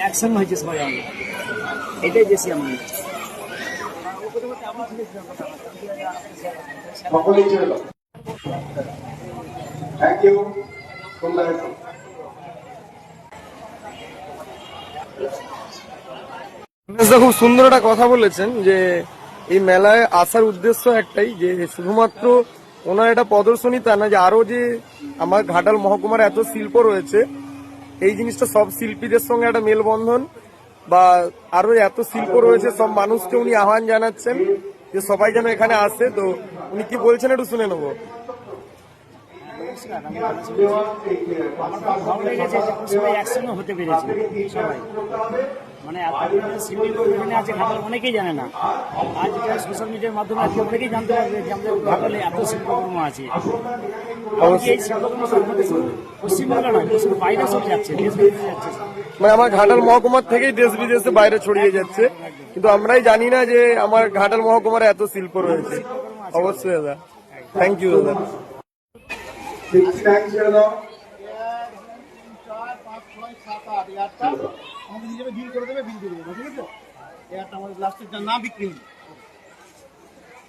Action হয়েছে সবাই, এটাই বেশি আমাদের। খুব সুন্দর একটা কথা বলেছেন যে এই মেলায় আসার উদ্দেশ্য একটাই, যে শুধুমাত্র ওনার একটা প্রদর্শনী তা না, যে আরো যে আমার ঘাটাল মহকুমার এত শিল্প রয়েছে, এই জিনিসটা সব শিল্পীদের সঙ্গে একটা মেলবন্ধন, বা আরো এত শিল্প রয়েছে সব মানুষকে উনি আহ্বান জানাচ্ছেন যে সবাই যেন এখানে আসে। তো উনি কি বলছেন একটু শুনে নেবো। আমার ভালো লেগেছে যে সবাই একসঙ্গে হতে পেরেছে সবাই, মানে শিল্পী আছে ঘাটাল অনেকেই জানে না, আজ সোশ্যাল মিডিয়ার মাধ্যমে আজকে অনেকেই জানতে পারবে যে আমাদের ঘাটালে এত শিল্পকর্ম আছে। এই শিল্পকর্ম পশ্চিমবাংলা নয়, শুধু বাইরে সব যাচ্ছে, দেশ বিদেশে যাচ্ছে, মানে আমার ঘাটাল মহকুমার থেকেই দেশ বিদেশে বাইরে ছড়িয়ে যাচ্ছে, কিন্তু আমরাই জানি না যে আমার ঘাটাল মহকুমার এত শিল্প রয়েছে। অবশ্যই দাদা, থ্যাংক ইউ দাদা। আমাদের হিসেবে বিল করে দেবে, বিল দিয়ে দেবে, ঠিক আছে? আমাদের লাস্টের না বিক্রি